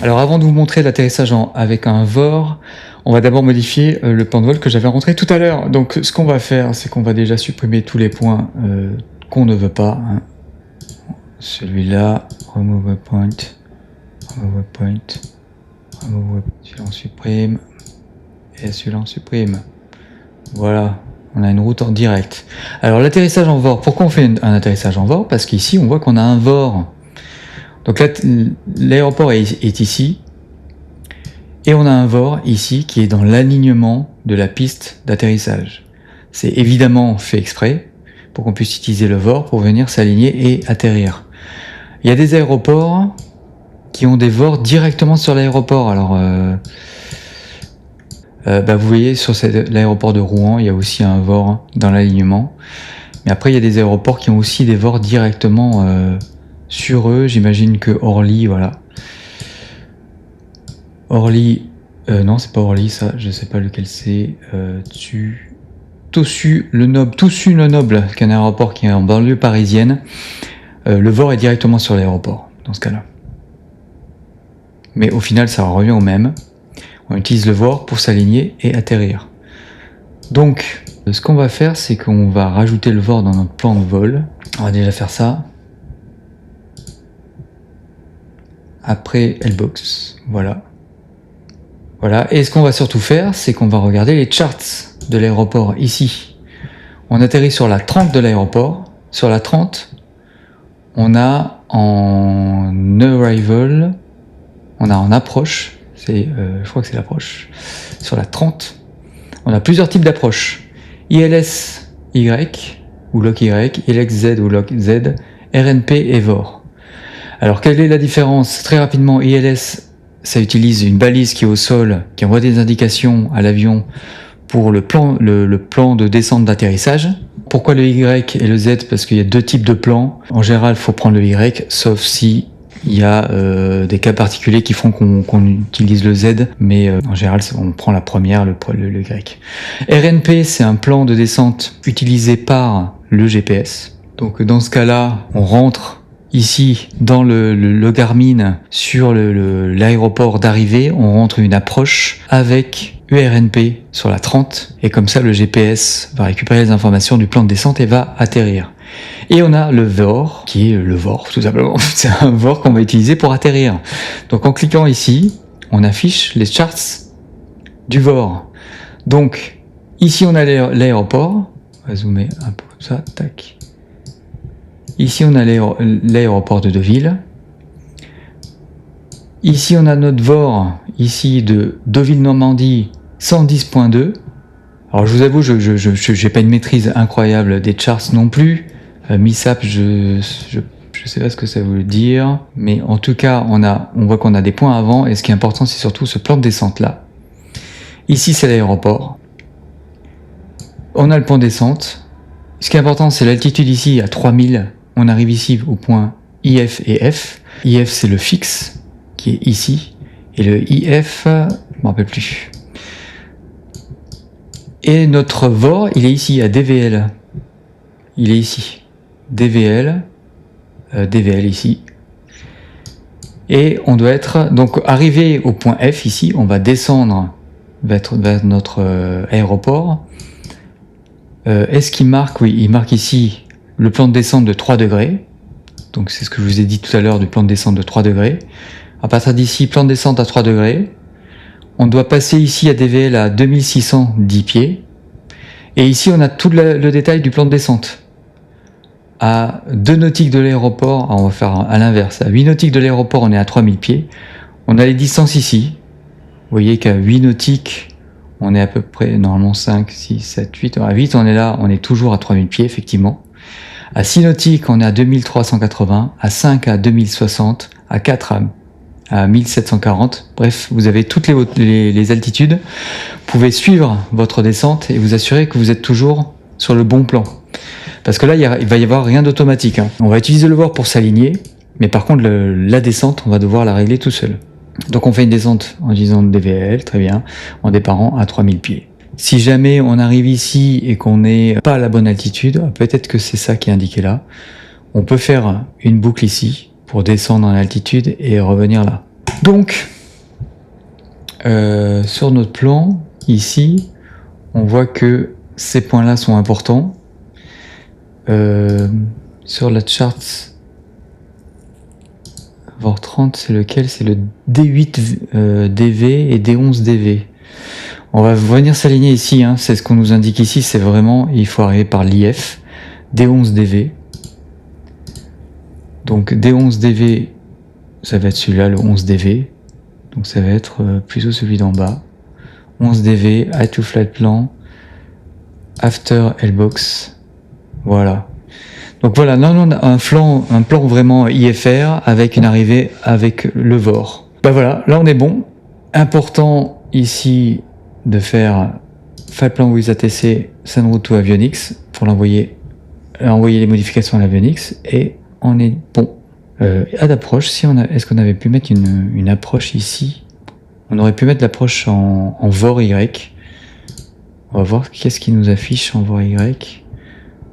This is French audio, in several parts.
Alors avant de vous montrer l'atterrissage avec un VOR, on va d'abord modifier le plan de vol que j'avais rentré tout à l'heure. Donc ce qu'on va faire, c'est qu'on va déjà supprimer tous les points qu'on ne veut pas. Hein. Celui-là, remove a point, remove a point, remove a point. Celui-là on supprime, et celui-là on supprime. Voilà, on a une route en direct. Alors l'atterrissage en VOR, pourquoi on fait un atterrissage en VOR? Parce qu'ici on voit qu'on a un VOR. Donc là, l'aéroport est ici, et on a un VOR ici qui est dans l'alignement de la piste d'atterrissage. C'est évidemment fait exprès pour qu'on puisse utiliser le VOR pour venir s'aligner et atterrir. Il y a des aéroports qui ont des VOR directement sur l'aéroport. Alors, vous voyez sur l'aéroport de Rouen, il y a aussi un VOR dans l'alignement. Mais après, il y a des aéroports qui ont aussi des VOR directement sur eux. J'imagine que Orly, voilà. Orly, non, c'est pas Orly, ça, je sais pas lequel c'est. Toussus-le-Noble, qui est un aéroport qui est en banlieue parisienne. Le VOR est directement sur l'aéroport, dans ce cas-là. Mais au final, ça revient au même. On utilise le VOR pour s'aligner et atterrir. Donc, ce qu'on va faire, c'est qu'on va rajouter le VOR dans notre plan de vol. On va déjà faire ça. Après L-Box, voilà. Voilà, et ce qu'on va surtout faire, c'est qu'on va regarder les charts de l'aéroport ici. On atterrit sur la 30 de l'aéroport. Sur la 30, on a en arrival, on a en approche, je crois que c'est l'approche. Sur la 30, on a plusieurs types d'approches. ILS-Y ou LOC-Y, ILX-Z ou LOC-Z, RNP et VOR. Alors quelle est la différence? Très rapidement, ILS, ça utilise une balise qui est au sol, qui envoie des indications à l'avion pour le plan de descente d'atterrissage. Pourquoi le Y et le Z? Parce qu'il y a deux types de plans. En général, il faut prendre le Y, sauf si il y a des cas particuliers qui font qu'on utilise le Z, mais en général, on prend la première, le Y. RNP, c'est un plan de descente utilisé par le GPS. Donc dans ce cas-là, on rentre ici, dans le Garmin, sur l'aéroport d'arrivée, on rentre une approche avec URNP sur la 30, et comme ça le GPS va récupérer les informations du plan de descente et va atterrir. Et on a le VOR, qui est le VOR tout simplement, c'est un VOR qu'on va utiliser pour atterrir. Donc en cliquant ici, on affiche les charts du VOR. Donc ici on a l'aéroport, on va zoomer un peu comme ça, tac. Ici, on a l'aéroport de Deauville. Ici, on a notre VOR, ici, de Deauville-Normandie, 110.2. Alors, je vous avoue, je n'ai pas une maîtrise incroyable des charts non plus. MISAP, je sais pas ce que ça veut dire. Mais en tout cas, on voit qu'on a des points avant. Et ce qui est important, c'est surtout ce plan de descente-là. Ici, c'est l'aéroport. On a le point de descente. Ce qui est important, c'est l'altitude ici, à 3000. On arrive ici au point IF et F. IF, c'est le fixe, qui est ici. Et le IF, je ne me rappelle plus. Et notre VOR, il est ici, à DVL. Il est ici. DVL. DVL ici. Et on doit être, donc, arrivé au point F, ici, on va descendre vers notre aéroport. Est-ce qu'il marque? Oui, il marque ici le plan de descente de 3 degrés. Donc c'est ce que je vous ai dit tout à l'heure du plan de descente de 3 degrés. À partir d'ici, plan de descente à 3 degrés. On doit passer ici à DVL à 2610 pieds. Et ici, on a tout le détail du plan de descente. À 2 nautiques de l'aéroport, on va faire à l'inverse. À 8 nautiques de l'aéroport, on est à 3000 pieds. On a les distances ici. Vous voyez qu'à 8 nautiques, on est à peu près, normalement 5, 6, 7, 8. À 8, on est là, on est toujours à 3000 pieds, effectivement. À 6 nautiques, on est à 2380. À 5, à 2060. À 4, à 1740. Bref, vous avez toutes les altitudes. Vous pouvez suivre votre descente et vous assurer que vous êtes toujours sur le bon plan. Parce que là, il va y avoir rien d'automatique. Hein. On va utiliser le VOR pour s'aligner, mais par contre, la descente, on va devoir la régler tout seul. Donc on fait une descente en utilisant DVL, très bien, en déparant à 3000 pieds. Si jamais on arrive ici et qu'on n'est pas à la bonne altitude, peut-être que c'est ça qui est indiqué là, on peut faire une boucle ici pour descendre en altitude et revenir là. Donc, sur notre plan, ici, on voit que ces points-là sont importants. Sur la chart VOR 30, c'est lequel? C'est le D8 DV et D11 DV. On va venir s'aligner ici, hein. C'est ce qu'on nous indique ici, c'est vraiment, il faut arriver par l'IF, D11 DV. Donc D11 DV, ça va être celui-là, le 11 DV. Donc ça va être plutôt celui d'en bas. 11 DV, high to flight plan, after L-box. Voilà. Donc voilà, là on a un plan vraiment IFR avec une arrivée avec le VOR. Ben voilà, là on est bon. Important ici de faire flight plan with ATC send route to avionics pour envoyer les modifications à l'avionics et on est bon. À d'approche, est-ce qu'on avait pu mettre une approche ici? On aurait pu mettre l'approche en VOR Y. On va voir qu'est-ce qu'il nous affiche en VOR Y.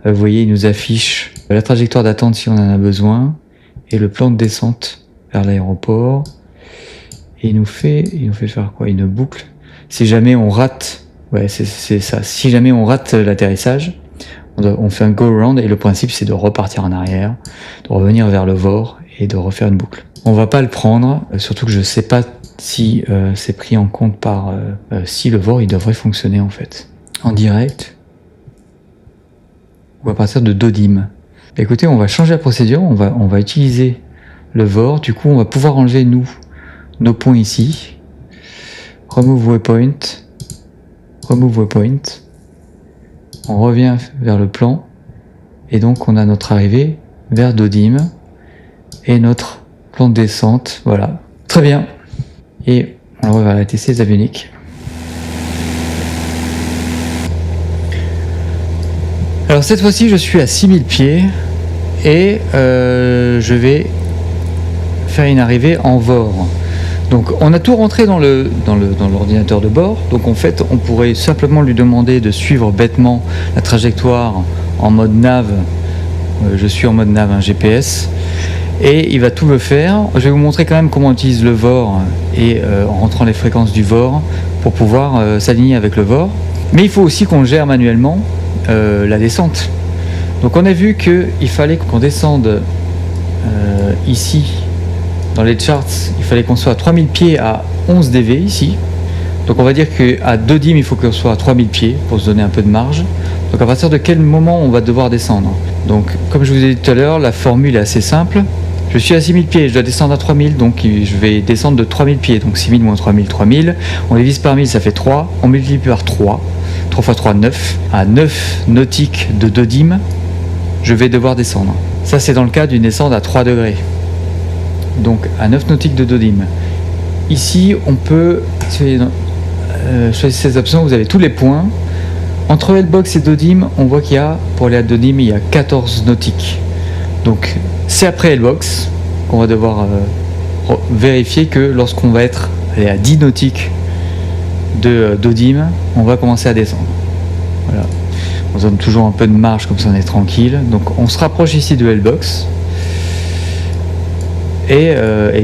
Vous voyez, il nous affiche la trajectoire d'attente si on en a besoin et le plan de descente vers l'aéroport. Et il nous fait faire quoi? Une boucle. Si jamais on rate, ouais, c'est ça. Si jamais on rate l'atterrissage, on fait un go around et le principe c'est de repartir en arrière, de revenir vers le VOR et de refaire une boucle. On va pas le prendre, surtout que je sais pas si c'est pris en compte par si le VOR il devrait fonctionner en fait en direct ou à partir de DODIM. Écoutez, on va changer la procédure, on va utiliser le VOR, du coup on va pouvoir enlever nos points ici. Remove waypoint. On revient vers le plan et donc on a notre arrivée vers DODIM et notre plan de descente, voilà. Très bien. Et on va tester les avioniques. Alors cette fois-ci je suis à 6000 pieds et je vais faire une arrivée en VOR. Donc on a tout rentré dans l'ordinateur de bord, donc en fait on pourrait simplement lui demander de suivre bêtement la trajectoire en mode nav, je suis en mode nav, un GPS, et il va tout me faire. Je vais vous montrer quand même comment on utilise le VOR et en rentrant les fréquences du VOR pour pouvoir s'aligner avec le VOR. Mais il faut aussi qu'on gère manuellement la descente. Donc on a vu qu'il fallait qu'on descende ici. Dans les charts, il fallait qu'on soit à 3000 pieds à 11 dV ici. Donc on va dire qu'à 2 dim, il faut qu'on soit à 3000 pieds pour se donner un peu de marge. Donc à partir de quel moment on va devoir descendre? Donc comme je vous ai dit tout à l'heure, la formule est assez simple. Je suis à 6000 pieds, je dois descendre à 3000, donc je vais descendre de 3000 pieds. Donc 6000 moins 3000, 3000. On divise par 1000, ça fait 3. On multiplie par 3. 3 x 3, 9. À 9 nautiques de 2 dim, je vais devoir descendre. Ça c'est dans le cas d'une descente à 3 degrés. Donc à 9 nautiques de DODIM. Ici, on peut choisir ces options, vous avez tous les points. Entre L-box et DODIM, on voit qu'il y a, pour aller à DODIM, il y a 14 nautiques. Donc c'est après L-box qu'on va devoir vérifier que lorsqu'on va être à 10 nautiques de DODIM, on va commencer à descendre. Voilà. On donne toujours un peu de marge, comme ça on est tranquille. Donc on se rapproche ici de L-box. Et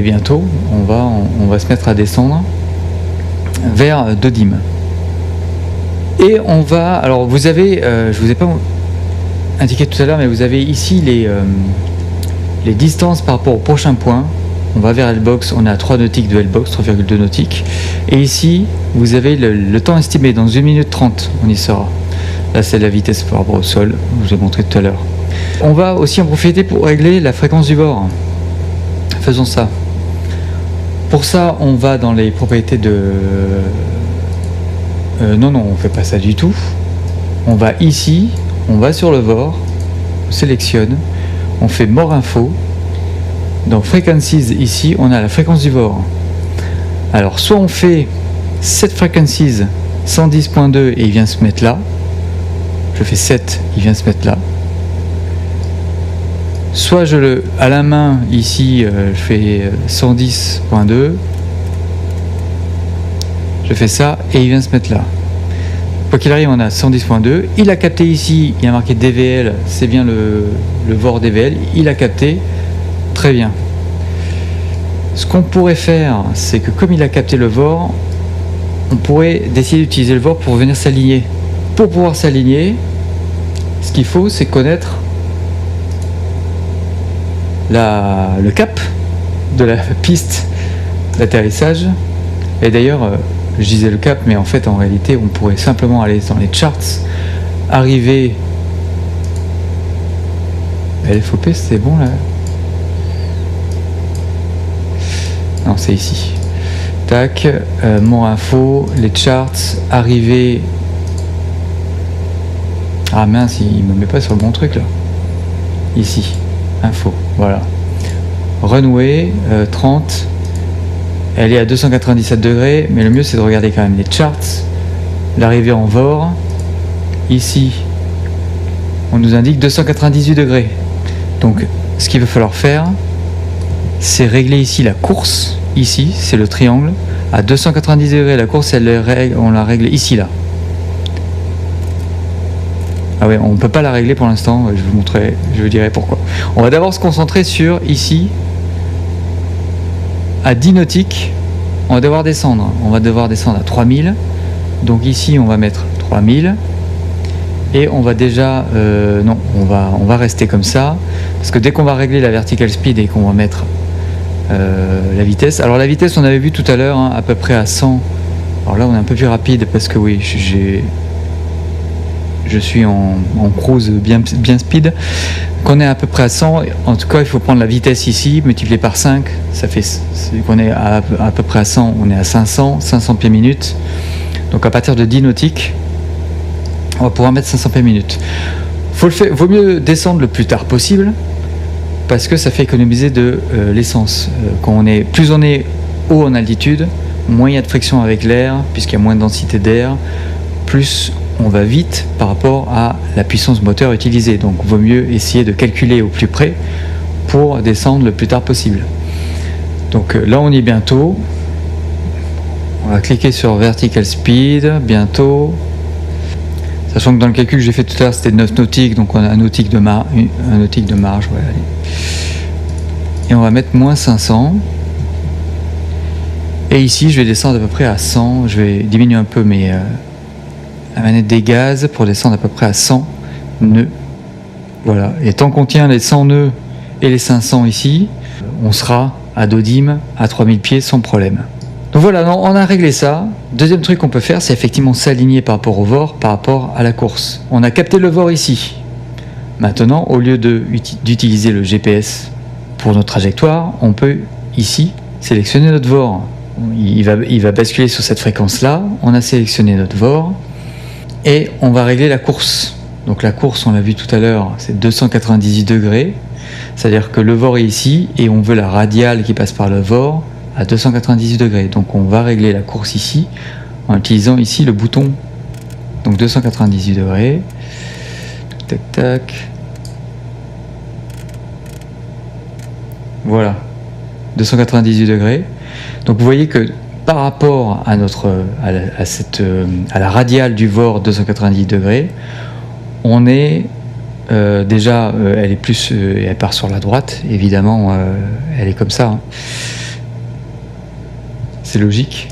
bientôt, on va se mettre à descendre vers DODIM. Et on va, alors vous avez, je vous ai pas indiqué tout à l'heure, mais vous avez ici les distances par rapport au prochain point. On va vers L-box, on est à 3 nautiques de L-box, 3,2 nautiques. Et ici, vous avez le temps estimé, dans 1 minute 30, on y sera. Là, c'est la vitesse par rapport au sol, je vous ai montré tout à l'heure. On va aussi en profiter pour régler la fréquence du VOR. Faisons ça. Pour ça, on va dans les propriétés de... non, on fait pas ça du tout. On va ici, on va sur le VOR, on sélectionne, on fait More Info. Dans Frequencies, ici, on a la fréquence du VOR. Alors, soit on fait Set Frequencies 110.2 et il vient se mettre là. Je fais 7, il vient se mettre là. Soit à la main, ici, je fais 110.2, je fais ça et il vient se mettre là. Quoi qu'il arrive, on a 110.2. Il a capté ici, il y a marqué DVL, c'est bien le VOR DVL, il a capté, très bien. Ce qu'on pourrait faire, c'est que comme il a capté le VOR, on pourrait décider d'utiliser le VOR pour venir s'aligner. Pour pouvoir s'aligner, ce qu'il faut, c'est connaître le cap de la piste d'atterrissage. Et d'ailleurs, je disais le cap, mais en fait, en réalité, on pourrait simplement aller dans les charts, arriver. LFOP, c'est bon là? Non, c'est ici. Tac, mon info, les charts, arriver. Ah mince, il me met pas sur le bon truc là. Ici, info, voilà. Runway 30. Elle est à 297 degrés, mais le mieux c'est de regarder quand même les charts. L'arrivée en VOR. Ici, on nous indique 298 degrés. Donc, ce qu'il va falloir faire, c'est régler ici la course. Ici, c'est le triangle. À 290 degrés, la course, on la règle ici, là. Ah ouais, on ne peut pas la régler pour l'instant. Je vous dirai pourquoi. On va d'abord se concentrer sur ici. À 10 nautiques, on va devoir descendre. On va devoir descendre à 3000. Donc ici, on va mettre 3000. Et on va déjà... non, on va rester comme ça. Parce que dès qu'on va régler la vertical speed et qu'on va mettre la vitesse... Alors la vitesse, on avait vu tout à l'heure, hein, à peu près à 100. Alors là, on est un peu plus rapide parce que oui, je suis en cruise bien speed. Qu'on est à peu près à 100, en tout cas il faut prendre la vitesse ici, multiplié par 5, ça fait qu'on est à peu près à 100, on est à 500 pieds minutes. Donc à partir de 10 nautiques, on va pouvoir mettre 500 pieds minutes. Vaut mieux descendre le plus tard possible, parce que ça fait économiser de l'essence. Plus on est haut en altitude, moins il y a de friction avec l'air, puisqu'il y a moins de densité d'air, plus on va vite par rapport à la puissance moteur utilisée. Donc il vaut mieux essayer de calculer au plus près pour descendre le plus tard possible. Donc là on y est bientôt. On va cliquer sur Vertical Speed, bientôt. Sachant que dans le calcul que j'ai fait tout à l'heure c'était 9 nautiques, donc on a un nautique de marge. Ouais, allez. Et on va mettre moins 500. Et ici je vais descendre à peu près à 100. Je vais diminuer un peu la manette des gaz pour descendre à peu près à 100 nœuds. Voilà. Et tant qu'on tient les 100 nœuds et les 500 ici, on sera à Dodym à 3000 pieds sans problème. Donc voilà, on a réglé ça. Deuxième truc qu'on peut faire, c'est effectivement s'aligner par rapport au VOR, par rapport à la course. On a capté le VOR ici. Maintenant, au lieu d'utiliser le GPS pour notre trajectoire, on peut ici sélectionner notre VOR. Il va basculer sur cette fréquence-là. On a sélectionné notre VOR. Et on va régler la course. Donc la course, on l'a vu tout à l'heure, c'est 298 degrés. C'est-à-dire que le VOR est ici et on veut la radiale qui passe par le VOR à 298 degrés. Donc on va régler la course ici en utilisant ici le bouton. Donc 298 degrés. Tac, tac. Voilà. 298 degrés. Donc vous voyez que par rapport à la radiale du VOR 290 degrés, on est déjà, elle est plus, elle part sur la droite, évidemment, elle est comme ça. Hein. C'est logique.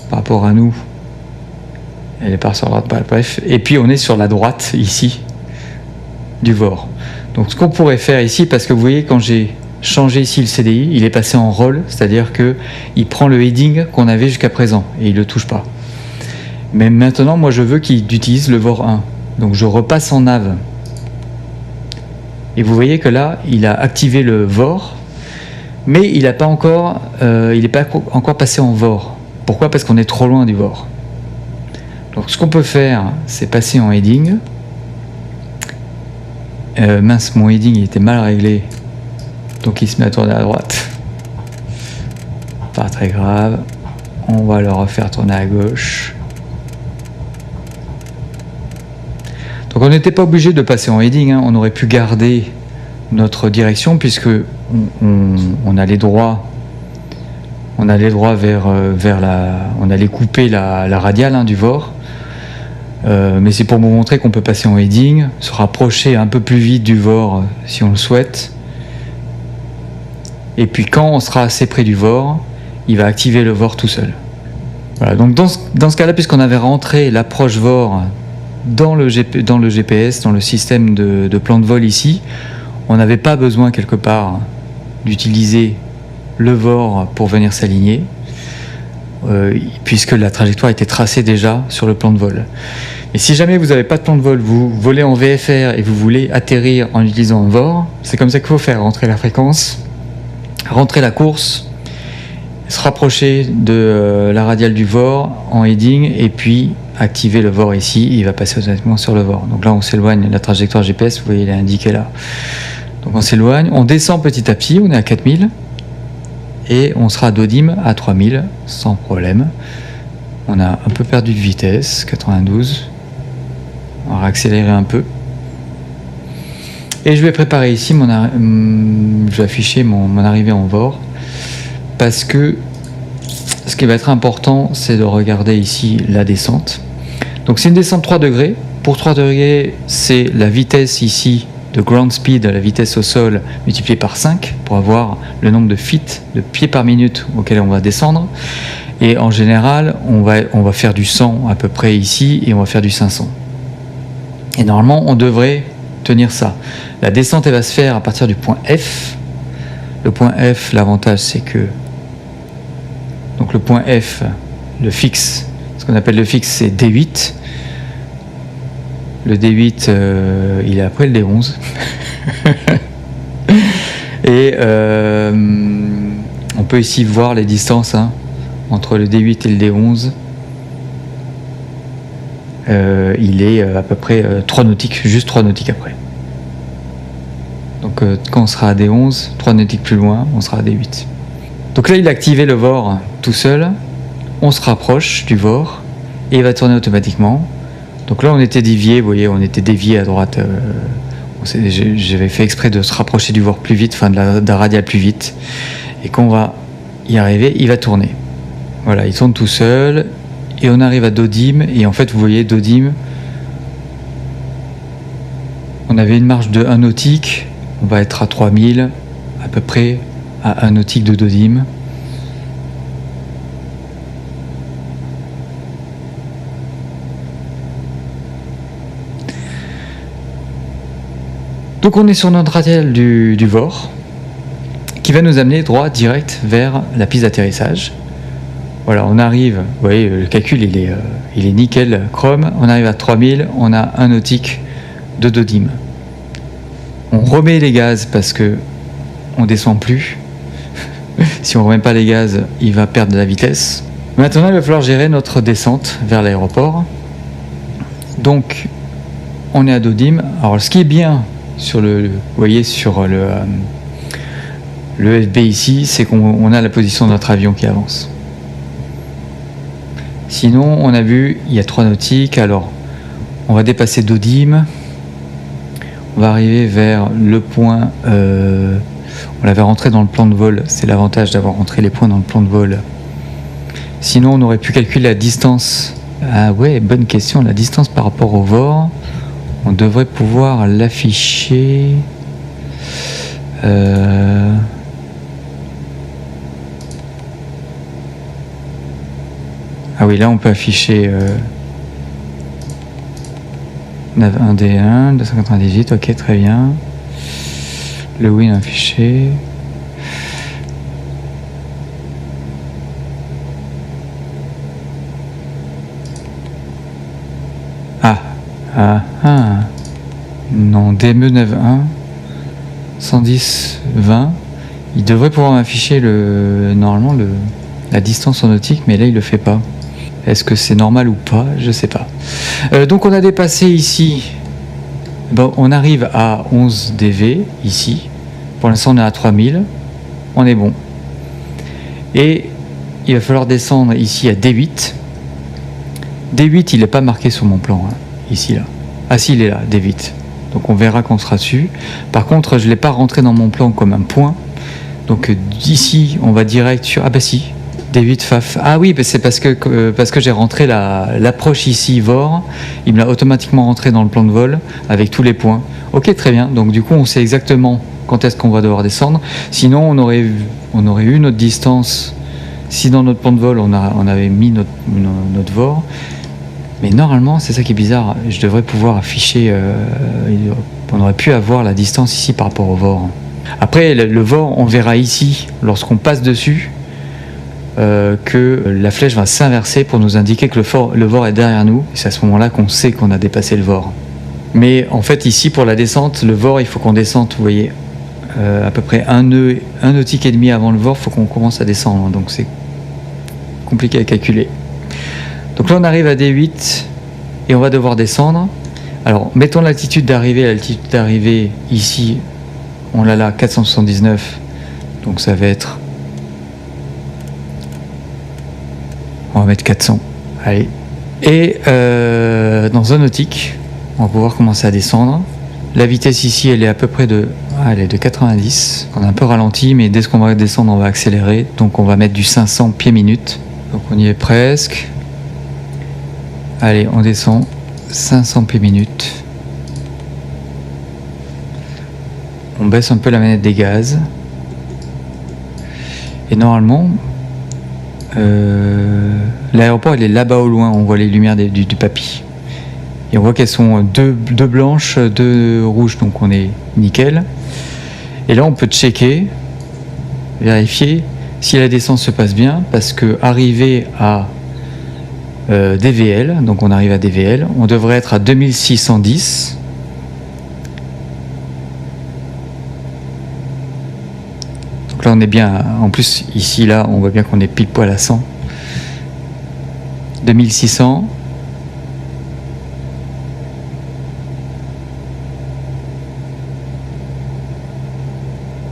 Par rapport à nous, elle part sur la droite, bref. Et puis on est sur la droite, ici, du VOR. Donc ce qu'on pourrait faire ici, parce que vous voyez quand j'ai changé ici le CDI, il est passé en roll, c'est-à-dire qu'il prend le heading qu'on avait jusqu'à présent et il ne le touche pas. Mais maintenant, moi je veux qu'il utilise le VOR 1. Donc je repasse en nav. Et vous voyez que là, il a activé le VOR, mais il n'est pas encore passé en VOR. Pourquoi ? Parce qu'on est trop loin du VOR. Donc ce qu'on peut faire, c'est passer en heading. Mince, mon heading il était mal réglé, donc il se met à tourner à droite. Pas très grave, on va le refaire tourner à gauche. Donc on n'était pas obligé de passer en heading, hein. On aurait pu garder notre direction puisque on allait droit. On allait droit vers on allait couper la radiale, hein, du VOR. Mais c'est pour vous montrer qu'on peut passer en heading, se rapprocher un peu plus vite du VOR si on le souhaite. Et puis quand on sera assez près du VOR, il va activer le VOR tout seul. Voilà, donc dans ce cas-là, puisqu'on avait rentré l'approche VOR dans le GPS, dans le système de plan de vol ici, on n'avait pas besoin quelque part d'utiliser le VOR pour venir s'aligner, puisque la trajectoire était tracée déjà sur le plan de vol. Et si jamais vous n'avez pas de plan de vol, vous volez en VFR et vous voulez atterrir en utilisant un VOR, c'est comme ça qu'il faut faire, rentrer la fréquence, rentrer la course, se rapprocher de la radiale du VOR en heading et puis activer le VOR ici, il va passer automatiquement sur le VOR. Donc là on s'éloigne, la trajectoire GPS, vous voyez, elle est indiquée là. Donc on s'éloigne, on descend petit à petit, on est à 4000 et on sera à Dodim à 3000 sans problème. On a un peu perdu de vitesse, 92. On va accélérer un peu. Et je vais préparer ici je vais afficher mon arrivée en VOR parce que ce qui va être important, c'est de regarder ici la descente. Donc c'est une descente 3 degrés. Pour 3 degrés, c'est la vitesse ici de ground speed, la vitesse au sol, multipliée par 5 pour avoir le nombre de feet, de pieds par minute auquel on va descendre. Et en général, on va faire du 100 à peu près ici et on va faire du 500. Et normalement, on devrait tenir ça. La descente, elle va se faire à partir du point F. Le point F, l'avantage, c'est que donc le point F, le fixe, ce qu'on appelle le fixe, c'est D8. Le D8, il est après le D11. Et on peut ici voir les distances entre le D8 et le D11. Il est à peu près 3 nautiques, juste 3 nautiques après. Donc quand on sera à D11, 3 nautiques plus loin, on sera à D8. Donc là, il a activé le VOR tout seul. On se rapproche du VOR et il va tourner automatiquement. Donc là, on était dévié, vous voyez, on était dévié à droite. J'avais fait exprès de se rapprocher du VOR plus vite, enfin de la radiale plus vite. Et quand on va y arriver, il va tourner. Voilà, il tourne tout seul. Et on arrive à Dodim. Et en fait, vous voyez, Dodim, on avait une marge de 1 nautique. On va être à 3000, à peu près, à 1 nautique de Dodim. Donc on est sur notre radiale du VOR qui va nous amener droit direct vers la piste d'atterrissage. Voilà, on arrive, vous voyez, le calcul il est nickel chrome, on arrive à 3000, on a 1 nautique de Dodim. On remet les gaz parce que on descend plus. Si on remet pas les gaz, il va perdre de la vitesse. Maintenant, il va falloir gérer notre descente vers l'aéroport. Donc, on est à Dodim. Alors, ce qui est bien sur vous voyez, sur le FB ici, c'est qu'on a la position de notre avion qui avance. Sinon, on a vu, il y a 3 nautiques. Alors, on va dépasser Dodim. On va arriver vers le point. On l'avait rentré dans le plan de vol. C'est l'avantage d'avoir rentré les points dans le plan de vol. Sinon, on aurait pu calculer la distance. Ah ouais, bonne question. La distance par rapport au VOR. On devrait pouvoir l'afficher. Ah oui, là on peut afficher 1D1, 298, ok, très bien. Le win affiché. Non, DME 91, 110, 20. Il devrait pouvoir m'afficher normalement la distance en nautique, mais là il le fait pas. Est-ce que c'est normal ou pas? Je sais pas. Donc on a dépassé ici. Bon, on arrive à 11 dV ici. Pour l'instant on est à 3000. On est bon. Et il va falloir descendre ici à D8. D8 il n'est pas marqué sur mon plan. Ici là. Ah si, il est là, D8. Donc on verra qu'on sera dessus. Par contre je ne l'ai pas rentré dans mon plan comme un point. Donc d'ici on va direct sur... Ah bah si, D8 FAF. Ah oui, c'est parce que j'ai rentré l'approche ici VOR. Il me l'a automatiquement rentré dans le plan de vol avec tous les points. Ok, très bien. Donc du coup on sait exactement quand est-ce qu'on va devoir descendre. Sinon, on aurait eu notre distance. Si dans notre plan de vol, on avait mis notre VOR. Mais normalement, c'est ça qui est bizarre. Je devrais pouvoir afficher... on aurait pu avoir la distance ici par rapport au VOR. Après, le VOR, on verra ici, lorsqu'on passe dessus, que la flèche va s'inverser pour nous indiquer que le VOR est derrière nous. Et c'est à ce moment-là qu'on sait qu'on a dépassé le VOR. Mais en fait, ici, pour la descente, le VOR, il faut qu'on descende, vous voyez, à peu près un nautique et demi avant le VOR, il faut qu'on commence à descendre. Donc c'est compliqué à calculer. Donc là, on arrive à D8 et on va devoir descendre. Alors, mettons l'altitude d'arrivée. L'altitude d'arrivée, ici, on l'a là, 479. Donc ça va être... On va mettre 400. Allez. Et dans un nautique, on va pouvoir commencer à descendre. La vitesse ici, elle est à peu près de 90. On a un peu ralenti, mais dès qu'on va descendre, on va accélérer. Donc on va mettre du 500 pieds minutes. Donc on y est presque. Allez, on descend. 500 pieds minutes. On baisse un peu la manette des gaz. Et normalement, l'aéroport il est là-bas au loin. On voit les lumières du papy. Et on voit qu'elles sont deux blanches, deux rouges, donc on est nickel. Et là on peut checker, vérifier si la descente se passe bien, parce que arrivé à DVL, donc on arrive à DVL, on devrait être à 2610. Donc là on est bien, en plus ici là on voit bien qu'on est pile poil à 100. 2600.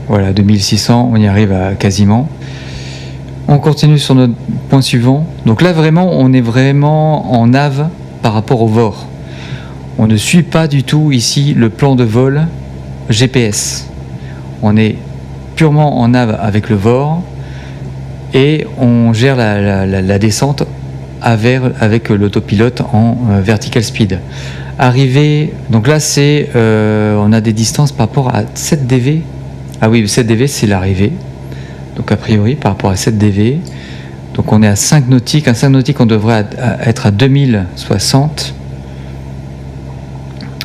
Voilà, 2600, on y arrive à quasiment. On continue sur notre point suivant. Donc là, vraiment, on est vraiment en nav par rapport au VOR. On ne suit pas du tout ici le plan de vol GPS. On est purement en nav avec le VOR et on gère la descente avec l'autopilote en vertical speed. Arrivé, donc là, on a des distances par rapport à 7 dV. Ah oui, 7 dV, c'est l'arrivée. Donc a priori, par rapport à 7 dV, donc on est à 5 nautiques. Un 5 nautique, on devrait être à 2060.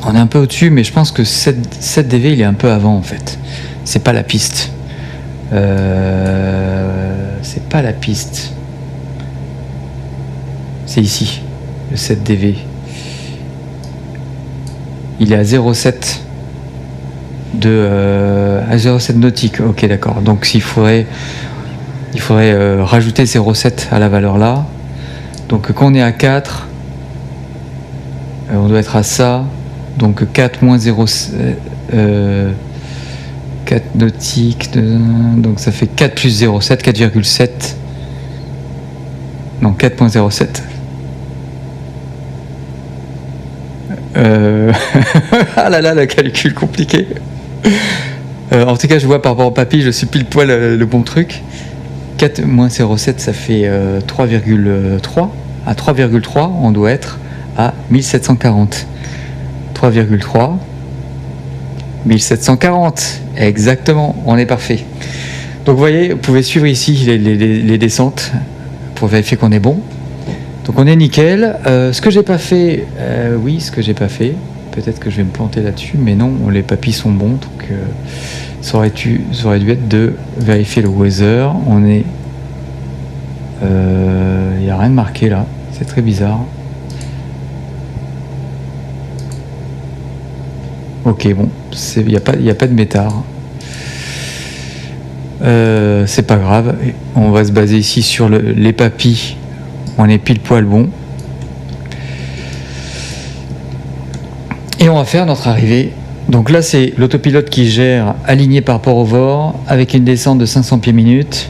On est un peu au-dessus, mais je pense que 7 dV, il est un peu avant en fait. C'est pas la piste. C'est pas la piste. C'est ici, le 7 dV. Il est à 0,7 à 0,7 nautique. Ok, d'accord. Donc il faudrait rajouter 0,7 à la valeur là. Donc quand on est à 4, on doit être à ça. Donc 4 moins 0,7, 4 nautiques, donc ça fait 4 plus 0,7, 4,7. Non, 4.07. Ah là là, le calcul compliqué. En tout cas, je vois par rapport au papy, je suis pile poil le bon truc. 4 moins 0,7, ça fait 3,3. À 3,3, on doit être à 1740. 3,3, 1740. Exactement, on est parfait. Donc vous voyez, vous pouvez suivre ici les descentes pour vérifier qu'on est bon. Donc on est nickel. Ce que j'ai pas fait, oui, ce que j'ai pas fait, peut-être que je vais me planter là-dessus, mais non, les papilles sont bons, donc ça aurait dû être de vérifier le weather. On est, il n'y a rien de marqué là, c'est très bizarre. Ok, bon, il n'y a pas de métard. C'est pas grave, on va se baser ici sur les papilles. On est pile poil bon. Et on va faire notre arrivée. Donc là, c'est l'autopilote qui gère, aligné par rapport au VOR, avec une descente de 500 pieds minutes.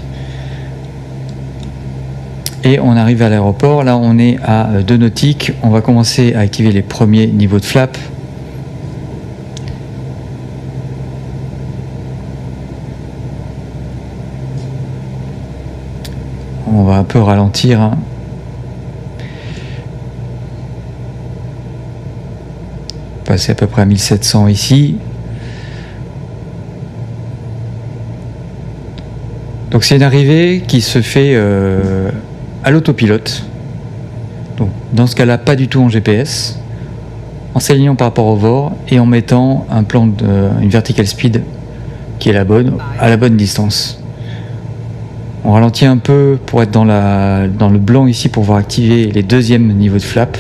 Et on arrive à l'aéroport. Là, on est à 2 nautiques. On va commencer à activer les premiers niveaux de flap. On va un peu ralentir, hein. Passer à peu près à 1700 ici. Donc c'est une arrivée qui se fait à l'autopilote. Donc dans ce cas-là, pas du tout en GPS, en s'alignant par rapport au VOR et en mettant un plan une vertical speed qui est à la bonne distance. On ralentit un peu pour être dans le blanc ici pour pouvoir activer les deuxièmes niveaux de flap.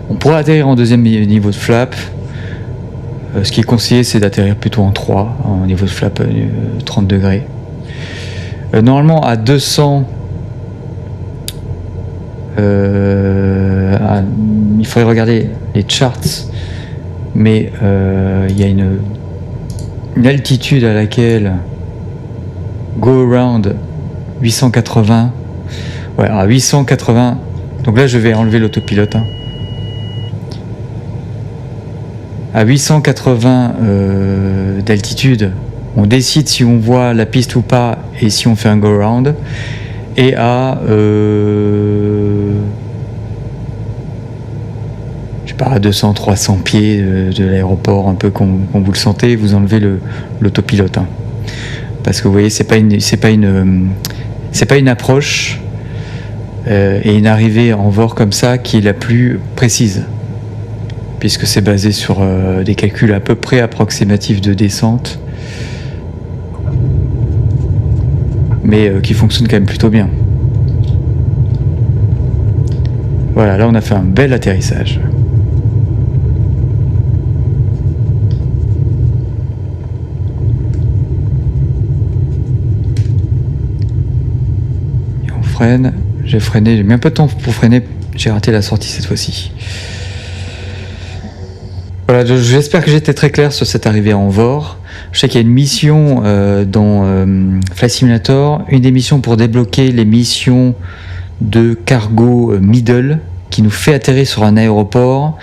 On pourrait atterrir en deuxième niveau de flap. Ce qui est conseillé, c'est d'atterrir plutôt en 3, en niveau de flap 30 degrés. Normalement, à 200, il faudrait regarder les charts, mais il y a une altitude à laquelle go around 880. Ouais, à 880. Donc là, je vais enlever l'autopilote. À 880 d'altitude, on décide si on voit la piste ou pas et si on fait un go-around. Et à, je sais pas, à 200-300 pieds de l'aéroport, un peu comme vous le sentez, vous enlevez l'autopilote. Parce que vous voyez, c'est pas une approche et une arrivée en VOR comme ça qui est la plus précise. Puisque c'est basé sur des calculs à peu près approximatifs de descente, mais qui fonctionnent quand même plutôt bien. Voilà, là on a fait un bel atterrissage. Et on freine, j'ai mis un peu de temps pour freiner, j'ai raté la sortie cette fois-ci. Voilà, j'espère que j'étais très clair sur cette arrivée en VOR. Je sais qu'il y a une mission dans Flight Simulator, une des missions pour débloquer les missions de cargo middle qui nous fait atterrir sur un aéroport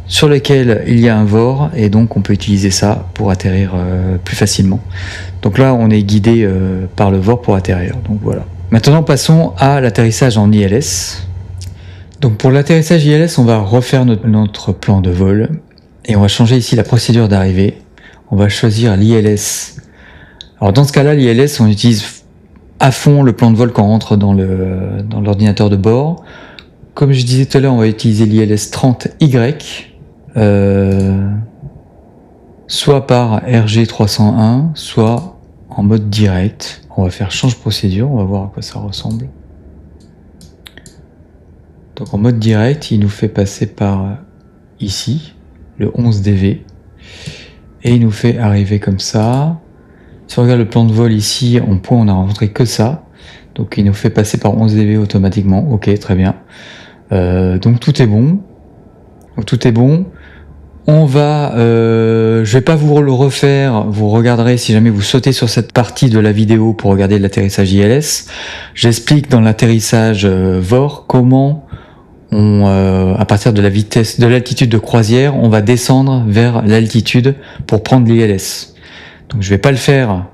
sur lequel il y a un VOR et donc on peut utiliser ça pour atterrir plus facilement. Donc là, on est guidé par le VOR pour atterrir. Donc voilà. Maintenant, passons à l'atterrissage en ILS. Donc pour l'atterrissage ILS, on va refaire notre plan de vol. Et on va changer ici la procédure d'arrivée. On va choisir l'ILS. Alors dans ce cas-là, l'ILS, on utilise à fond le plan de vol quand on rentre dans l'ordinateur de bord. Comme je disais tout à l'heure, on va utiliser l'ILS 30Y, soit par RG301, soit en mode direct. On va faire change procédure, on va voir à quoi ça ressemble. Donc en mode direct, il nous fait passer par ici, le 11DV, et il nous fait arriver comme ça. Si on regarde le plan de vol ici, en point on a rencontré que ça, donc il nous fait passer par 11DV automatiquement. Ok, très bien. Donc tout est bon. On va, je vais pas vous le refaire, vous regarderez si jamais vous sautez sur cette partie de la vidéo pour regarder l'atterrissage ILS. J'explique dans l'atterrissage VOR comment à partir de la vitesse, de l'altitude de croisière, on va descendre vers l'altitude pour prendre l'ILS. Donc je vais pas le faire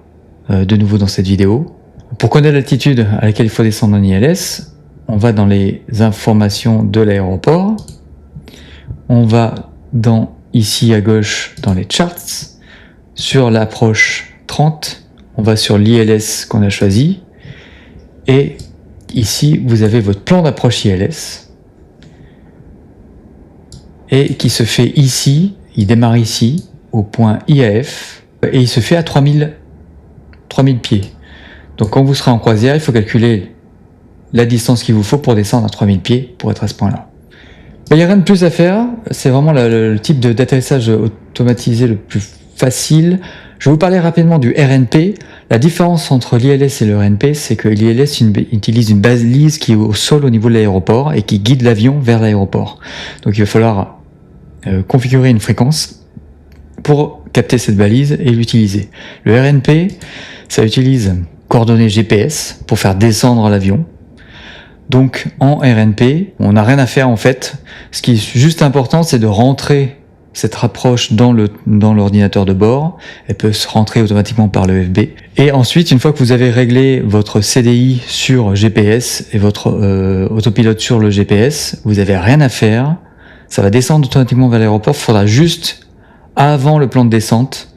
de nouveau dans cette vidéo. Pour connaître l'altitude à laquelle il faut descendre en ILS, on va dans les informations de l'aéroport. On va ici à gauche dans les charts. Sur l'approche 30, on va sur l'ILS qu'on a choisi. Et ici, vous avez votre plan d'approche ILS. Et qui se fait ici, il démarre ici, au point IAF, et il se fait à 3000 pieds. Donc quand vous serez en croisière, il faut calculer la distance qu'il vous faut pour descendre à 3000 pieds, pour être à ce point-là. Il n'y a rien de plus à faire, c'est vraiment le type d'atterrissage automatisé le plus facile. Je vais vous parler rapidement du RNP. La différence entre l'ILS et le RNP, c'est que l'ILS utilise une balise qui est au sol au niveau de l'aéroport et qui guide l'avion vers l'aéroport. Donc il va falloir configurer une fréquence pour capter cette balise et l'utiliser. Le RNP, ça utilise coordonnées GPS pour faire descendre l'avion. Donc en RNP, on n'a rien à faire en fait. Ce qui est juste important, c'est de rentrer cette rapproche dans l'ordinateur de bord. Elle peut se rentrer automatiquement par le FB. Et ensuite, une fois que vous avez réglé votre CDI sur GPS et votre autopilote sur le GPS, vous n'avez rien à faire. Ça va descendre automatiquement vers l'aéroport. Il faudra juste, avant le plan de descente,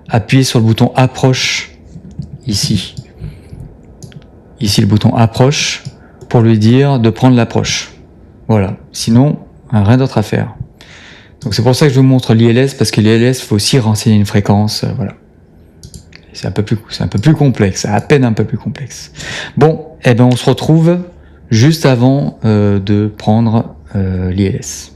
appuyer sur le bouton approche ici. Ici le bouton approche pour lui dire de prendre l'approche. Voilà, sinon rien d'autre à faire. Donc c'est pour ça que je vous montre l'ILS, parce que l'ILS, il faut aussi renseigner une fréquence, voilà. C'est un peu plus complexe, à peine un peu plus complexe. Bon, eh ben on se retrouve juste avant de prendre l'ILS.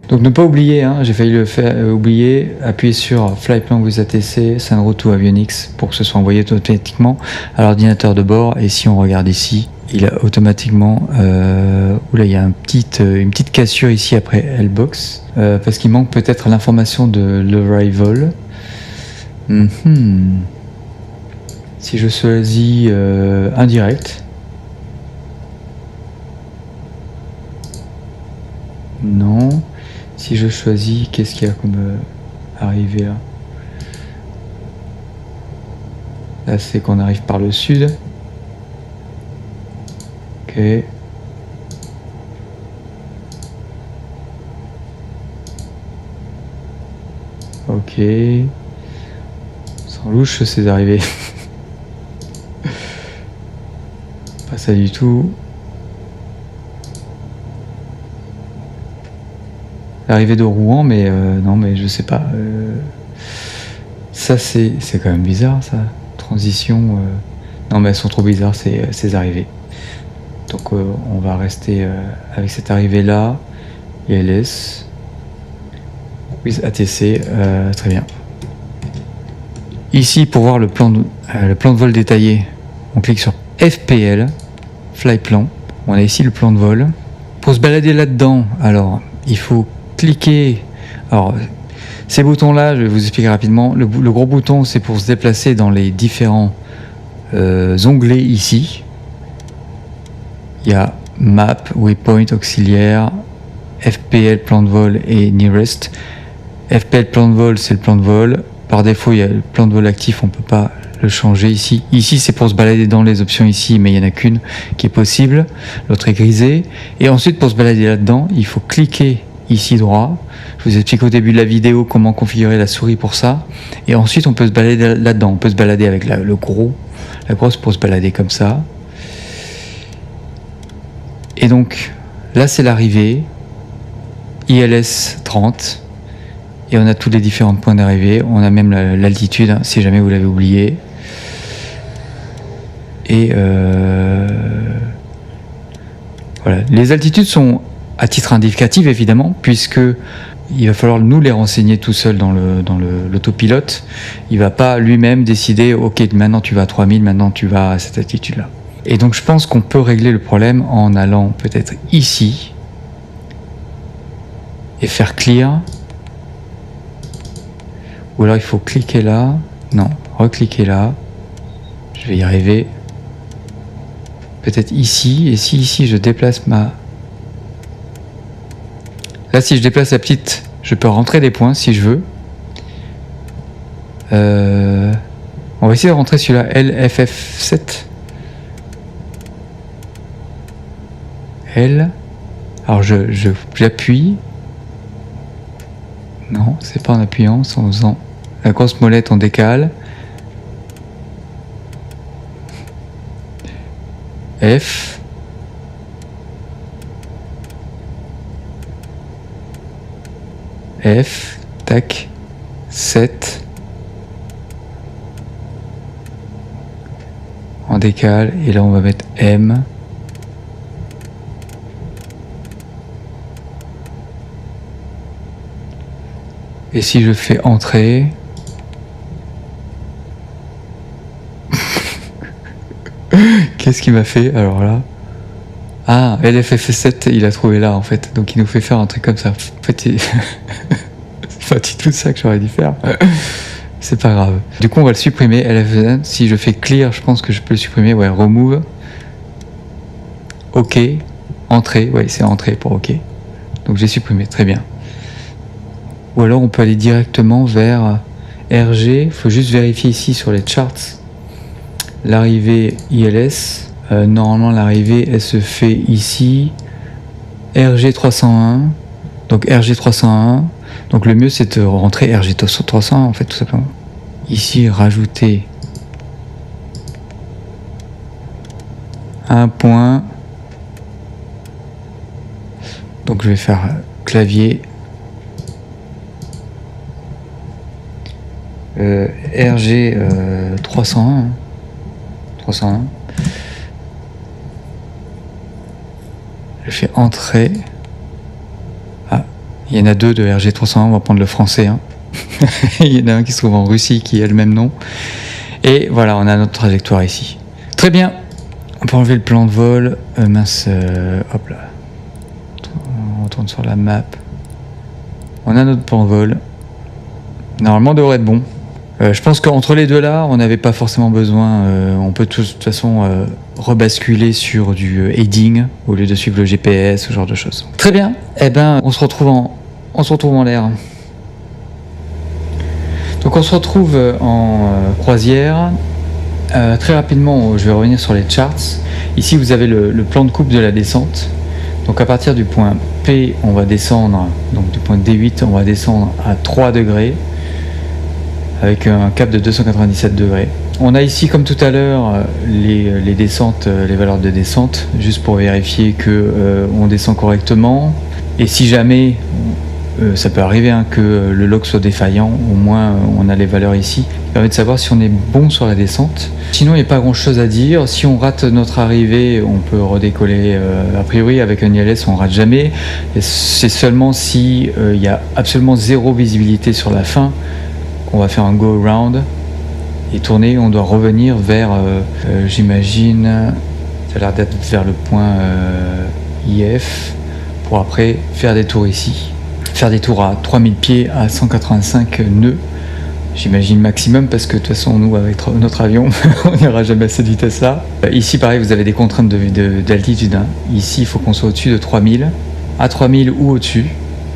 Donc ne pas oublier, hein, j'ai failli le faire oublier, appuyez sur Flyplan with ATC, Send Route to Avionics pour que ce soit envoyé automatiquement à l'ordinateur de bord. Et si on regarde ici, il a automatiquement, oula, il y a une petite cassure ici après Lbox, parce qu'il manque peut-être l'information de l'arrival. Si je choisis indirect, non. Si je choisis, qu'est-ce qu'il y a comme arrivée là? Là, c'est qu'on arrive par le sud. Ok. Ok. Sans louche, ces arrivées. Pas ça du tout. L'arrivée de Rouen, mais non, mais je sais pas. Ça, c'est quand même bizarre, ça. Transition. Non, mais elles sont trop bizarres, ces arrivées. Donc, on va rester avec cette arrivée-là. ILS. With ATC. Très bien. Ici, pour voir le plan de vol détaillé, on clique sur FPL, Flyplan. On a ici le plan de vol. Pour se balader là-dedans, alors, il faut cliquer. Alors, ces boutons-là, je vais vous expliquer rapidement. Le gros bouton, c'est pour se déplacer dans les différents onglets ici. Il y a Map, Waypoint, Auxiliaire, FPL, plan de vol et Nearest. FPL, plan de vol, c'est le plan de vol. Par défaut, il y a le plan de vol actif, on ne peut pas le changer ici. Ici, c'est pour se balader dans les options ici, mais il n'y en a qu'une qui est possible. L'autre est grisée. Et ensuite, pour se balader là-dedans, il faut cliquer ici droit. Je vous explique au début de la vidéo comment configurer la souris pour ça. Et ensuite, on peut se balader là-dedans. On peut se balader avec la grosse pour se balader comme ça. Et donc, là, c'est l'arrivée. ILS 30. Et on a tous les différents points d'arrivée. On a même l'altitude, hein, si jamais vous l'avez oublié. Et voilà. Les altitudes sont à titre indicatif, évidemment, puisque il va falloir nous les renseigner tout seul dans l'autopilote. Il va pas lui-même décider, ok, maintenant tu vas à 3000, maintenant tu vas à cette altitude-là. Et donc je pense qu'on peut régler le problème en allant peut-être ici et faire clear. Ou alors il faut cliquer là. Non, recliquer là. Je vais y arriver. Peut-être ici. Et si ici je déplace ma... Là, si je déplace la petite, je peux rentrer des points si je veux. On va essayer de rentrer celui-là, LFF7. L. Alors j'appuie. Non, c'est pas en appuyant, c'est en faisant la grosse molette, on décale. F. F, tac, 7. On décale et là on va mettre M. Et si je fais entrer, qu'est-ce qu'il m'a fait alors là? Ah, LFF7, il a trouvé là en fait, donc il nous fait faire un truc comme ça. En fait, c'est pas du tout ça que j'aurais dû faire. C'est pas grave. Du coup, on va le supprimer. LFF7, si je fais clear, je pense que je peux le supprimer. Ouais, remove. OK. Entrée. Ouais, c'est entrée pour OK. Donc j'ai supprimé. Très bien. Ou alors on peut aller directement vers RG. Il faut juste vérifier ici sur les charts. L'arrivée ILS. Normalement, l'arrivée, elle se fait ici. RG301. Donc RG301. Donc le mieux, c'est de rentrer RG301, en fait, tout simplement. Ici, rajouter un point. Donc je vais faire clavier RG 301. Je fais entrée. Ah, il y en a deux de RG 301, on va prendre le français. Hein. Il y en a un qui se trouve en Russie qui a le même nom. Et voilà, on a notre trajectoire ici. Très bien. On peut enlever le plan de vol. Hop là. On retourne sur la map. On a notre plan de vol. Normalement, on devrait être bon. Je pense qu'entre les deux là, on n'avait pas forcément besoin. On peut de toute façon rebasculer sur du heading au lieu de suivre le GPS, ce genre de choses. Très bien. Eh ben, on se retrouve en l'air. Donc on se retrouve en croisière. Très rapidement, je vais revenir sur les charts. Ici, vous avez le plan de coupe de la descente. Donc à partir du point P, on va descendre, donc du point D8, on va descendre à 3 degrés avec un cap de 297 degrés. On a ici, comme tout à l'heure, les descentes, les valeurs de descente, juste pour vérifier que on descend correctement. Et si jamais ça peut arriver que le log soit défaillant, au moins on a les valeurs ici, qui permet de savoir si on est bon sur la descente. Sinon il n'y a pas grand chose à dire, si on rate notre arrivée on peut redécoller, a priori avec un ILS on rate jamais, c'est seulement si il y a absolument zéro visibilité sur la fin qu'on va faire un go around et tourner, on doit revenir vers, j'imagine, ça a l'air d'être vers le point IF, pour après faire des tours ici. Faire des tours à 3000 pieds à 185 nœuds, j'imagine maximum, parce que de toute façon nous avec notre avion on n'ira jamais à cette vitesse là. Ici pareil, vous avez des contraintes d'altitude, hein. Ici il faut qu'on soit au-dessus de 3000, à 3000 ou au-dessus.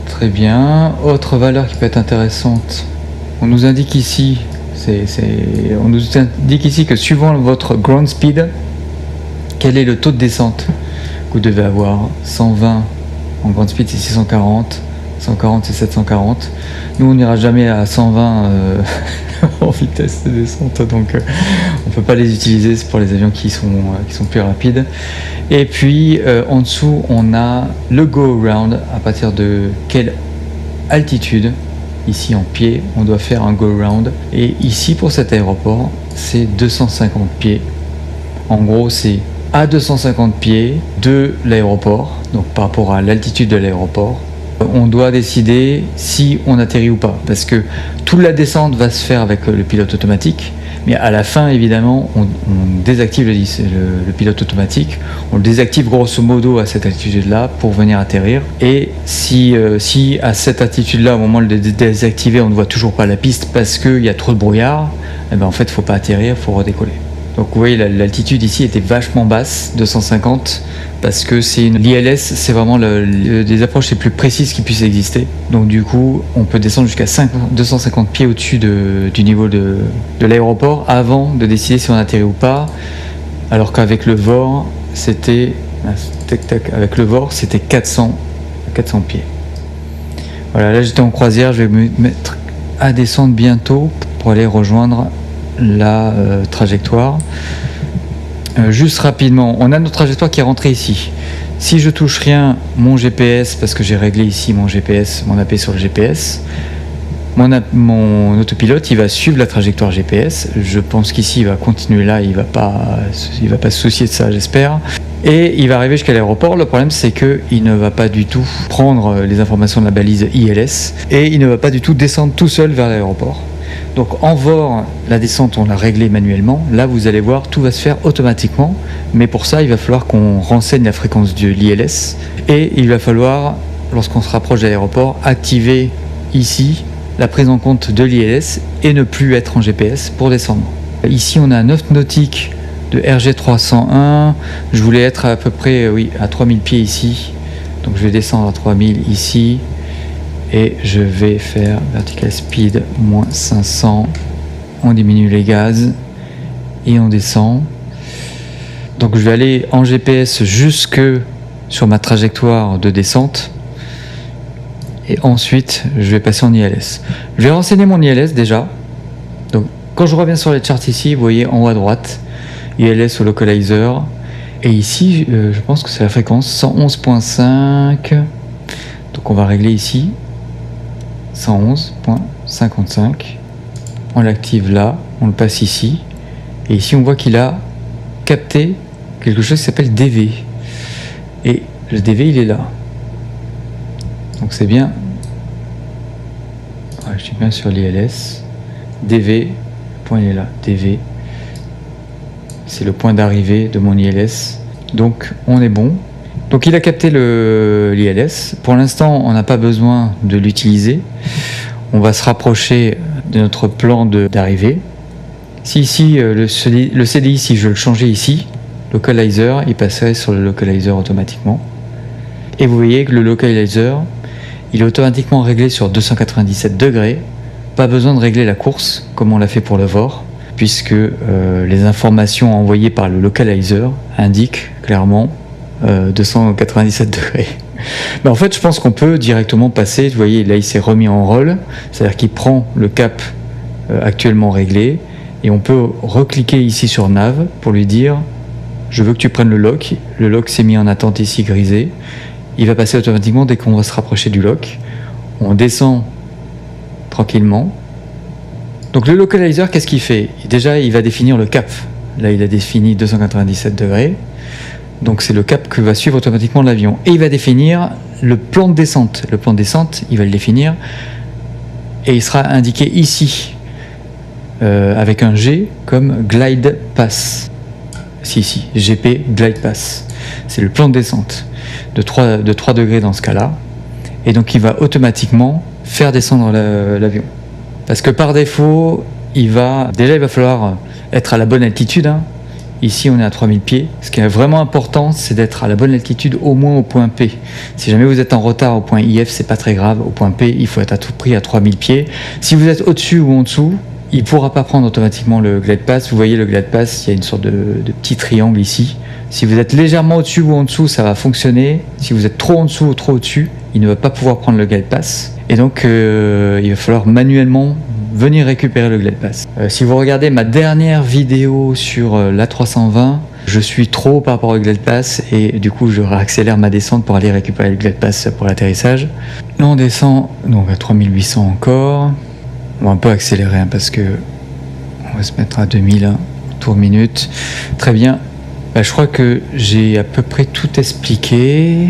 Très bien. Autre valeur qui peut être intéressante, on nous indique ici que suivant votre ground speed, quel est le taux de descente que vous devez avoir. 120 en ground speed c'est 640, 140 c'est 740. Nous on n'ira jamais à 120 en vitesse de descente, donc on peut pas les utiliser, c'est pour les avions qui sont plus rapides. Et puis en dessous on a le go around, à partir de quelle altitude. Ici en pieds on doit faire un go around, et ici pour cet aéroport c'est 250 pieds. En gros c'est à 250 pieds de l'aéroport, donc par rapport à l'altitude de l'aéroport, on doit décider si on atterrit ou pas, parce que toute la descente va se faire avec le pilote automatique, mais à la fin évidemment on désactive le pilote automatique, on le désactive grosso modo à cette altitude là pour venir atterrir, et si à cette altitude là, au moment de le désactiver, on ne voit toujours pas la piste parce qu'il y a trop de brouillard, et ben en fait il ne faut pas atterrir, il faut redécoller. Donc vous voyez, l'altitude ici était vachement basse, 250, parce que l'ILS, c'est vraiment des approches les plus précises qui puissent exister. Donc du coup, on peut descendre jusqu'à 250 pieds au-dessus du niveau de l'aéroport avant de décider si on atterrit ou pas. Alors qu'avec le VOR, c'était 400 pieds. Voilà, là j'étais en croisière, je vais me mettre à descendre bientôt pour aller rejoindre la trajectoire. Juste rapidement, on a notre trajectoire qui est rentrée ici. Si je touche rien, mon GPS, parce que j'ai réglé ici mon GPS, mon AP sur le GPS, mon autopilote il va suivre la trajectoire GPS. Je pense qu'ici il va continuer là, il va pas se soucier de ça, j'espère. Et il va arriver jusqu'à l'aéroport. Le problème c'est qu'il ne va pas du tout prendre les informations de la balise ILS, et il ne va pas du tout descendre tout seul vers l'aéroport. Donc en VOR, la descente on l'a réglée manuellement. Là vous allez voir, tout va se faire automatiquement, mais pour ça il va falloir qu'on renseigne la fréquence de l'ILS, et il va falloir, lorsqu'on se rapproche de l'aéroport, activer ici la prise en compte de l'ILS et ne plus être en GPS pour descendre. Ici on a 9 nautiques de RG 301, je voulais être à peu près à 3000 pieds ici, donc je vais descendre à 3000 ici, et je vais faire vertical speed moins 500, on diminue les gaz et on descend. Donc je vais aller en GPS jusque sur ma trajectoire de descente, et ensuite je vais passer en ILS. Je vais renseigner mon ILS déjà. Donc quand je reviens sur les charts ici, vous voyez en haut à droite ILS au localizer, Et ici, je pense que c'est la fréquence 111.5. Donc on va régler ici 111.55. On l'active là, on le passe ici. Et ici, on voit qu'il a capté quelque chose qui s'appelle DV. Et le DV, il est là. Donc c'est bien. Ouais, je suis bien sur l'ILS. DV, le point il est là. DV, c'est le point d'arrivée de mon ILS. Donc on est bon. Donc il a capté l'ILS. Pour l'instant, on n'a pas besoin de l'utiliser. On va se rapprocher de notre plan d'arrivée. Si ici, le CDI, si je le changeais ici, localizer, il passerait sur le localizer automatiquement. Et vous voyez que le localizer, il est automatiquement réglé sur 297 degrés. Pas besoin de régler la course, comme on l'a fait pour le VOR, puisque les informations envoyées par le localizer indiquent clairement 297 degrés. Mais en fait, je pense qu'on peut directement passer. Vous voyez, là, il s'est remis en roll, c'est-à-dire qu'il prend le cap actuellement réglé, et on peut recliquer ici sur nav pour lui dire je veux que tu prennes le lock. Le lock s'est mis en attente ici grisé. Il va passer automatiquement dès qu'on va se rapprocher du lock. On descend tranquillement. Donc le localizer, qu'est-ce qu'il fait? Déjà, il va définir le cap. Là, il a défini 297 degrés. Donc c'est le cap que va suivre automatiquement l'avion. Et il va définir le plan de descente. Le plan de descente, il va le définir. Et il sera indiqué ici, avec un G comme glide pass. Ici, GP glide pass. C'est le plan de descente de 3 degrés dans ce cas-là. Et donc il va automatiquement faire descendre l'avion. Parce que par défaut, il va falloir être à la bonne altitude. Hein. Ici, on est à 3000 pieds. Ce qui est vraiment important, c'est d'être à la bonne altitude, au moins au point P. Si jamais vous êtes en retard au point IF, c'est pas très grave. Au point P, il faut être à tout prix à 3000 pieds. Si vous êtes au-dessus ou en dessous, il ne pourra pas prendre automatiquement le glide pass. Vous voyez le glide pass, il y a une sorte de petit triangle ici. Si vous êtes légèrement au-dessus ou en dessous, ça va fonctionner. Si vous êtes trop en dessous ou trop au-dessus, il ne va pas pouvoir prendre le glide pass. Et donc, il va falloir manuellement venir récupérer le glide pass. Si vous regardez ma dernière vidéo sur l'A320, je suis trop haut par rapport au glide pass et du coup, je réaccélère ma descente pour aller récupérer le glide pass pour l'atterrissage. Là, on descend donc à 3800 encore. On va un peu accélérer hein, parce que on va se mettre à 2000 tours minute. Très bien. Je crois que j'ai à peu près tout expliqué.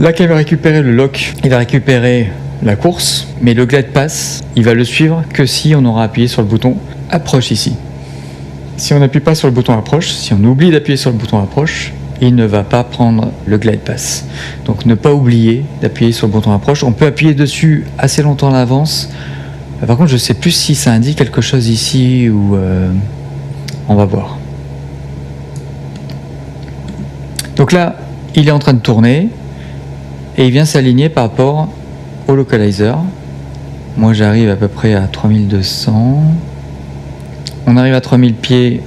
Là, qu'il va récupérer le lock, il va récupérer la course, mais le glide pass, il va le suivre que si on aura appuyé sur le bouton approche ici. Si on n'appuie pas sur le bouton approche, si on oublie d'appuyer sur le bouton approche, il ne va pas prendre le glide pass. Donc ne pas oublier d'appuyer sur le bouton approche. On peut appuyer dessus assez longtemps à l'avance. Par contre, je ne sais plus si ça indique quelque chose ici ou on va voir. Donc là, il est en train de tourner et il vient s'aligner par rapport au localizer. Moi, j'arrive à peu près à 3200. On arrive à 3000 pieds.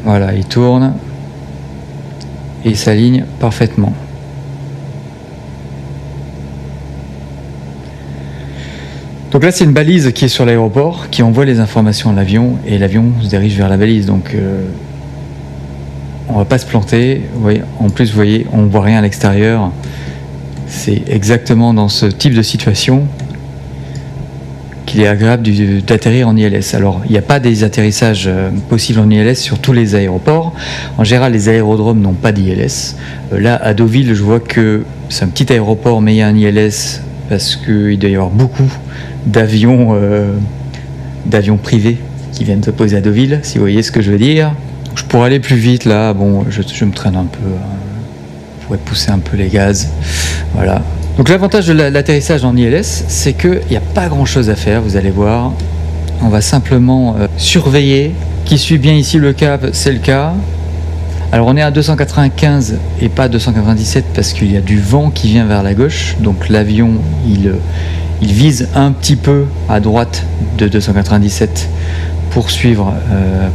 Voilà, il tourne et il s'aligne parfaitement. Donc là, c'est une balise qui est sur l'aéroport, qui envoie les informations à l'avion, et l'avion se dirige vers la balise. Donc, on va pas se planter. Vous voyez, en plus, vous voyez, on voit rien à l'extérieur. C'est exactement dans ce type de situation qu'il est agréable d'atterrir en ILS. Alors, il n'y a pas des atterrissages possibles en ILS sur tous les aéroports. En général, les aérodromes n'ont pas d'ILS. Là, à Deauville, je vois que c'est un petit aéroport, mais il y a un ILS parce qu'il doit y avoir beaucoup d'avions privés qui viennent se poser à Deauville, si vous voyez ce que je veux dire. Je pourrais aller plus vite là, bon, je me traîne un peu, je pourrais pousser un peu les gaz, voilà. Donc l'avantage de l'atterrissage en ILS, c'est qu'il n'y a pas grand chose à faire, vous allez voir. On va simplement surveiller, qui suit bien ici le cap, c'est le cas. Alors on est à 295 et pas 297 parce qu'il y a du vent qui vient vers la gauche, donc l'avion il vise un petit peu à droite de 297 pour suivre,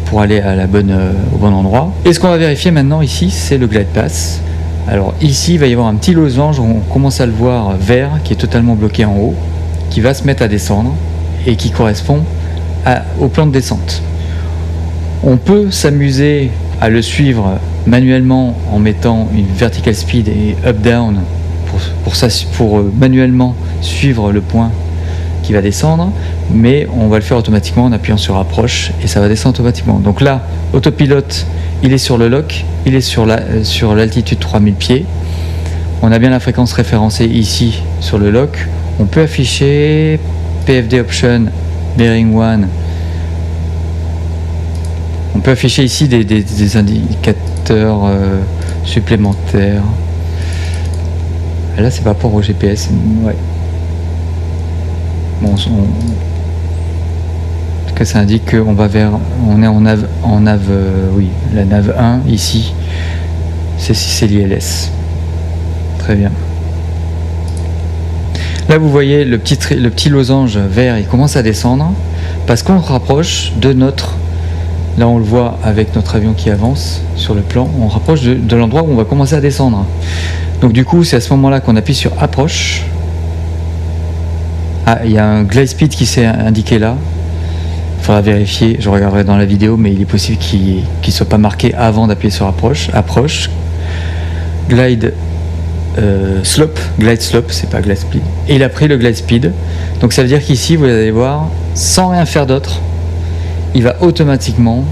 pour aller à au bon endroit. Et ce qu'on va vérifier maintenant ici, c'est le glide pass. Alors ici, il va y avoir un petit losange, on commence à le voir vert, qui est totalement bloqué en haut, qui va se mettre à descendre et qui correspond au plan de descente. On peut s'amuser à le suivre manuellement en mettant une vertical speed et up-down pour manuellement suivre le point qui va descendre, mais on va le faire automatiquement en appuyant sur approche et ça va descendre automatiquement. Donc là, autopilote, il est sur le lock, il est sur l'altitude 3000 pieds. On a bien la fréquence référencée ici sur le lock. On peut afficher PFD option, bearing 1. On peut afficher ici des indicateurs supplémentaires. Là, c'est par rapport au GPS. Ouais. Bon, en tout cas, ça indique qu'on va vers. On est en nav, oui, la nav 1 ici. C'est l'ILS. Très bien. Là, vous voyez le petit losange vert, il commence à descendre parce qu'on rapproche de notre. Là, on le voit avec notre avion qui avance sur le plan. On rapproche de l'endroit où on va commencer à descendre. Donc, du coup, c'est à ce moment-là qu'on appuie sur approche. Ah, il y a un glide speed qui s'est indiqué là. Il faudra vérifier. Je regarderai dans la vidéo, mais il est possible qu'il ne soit pas marqué avant d'appuyer sur approche. Approche. Glide slope. Glide slope, c'est pas glide speed. Et il a pris le glide speed. Donc, ça veut dire qu'ici, vous allez voir, sans rien faire d'autre, il va automatiquement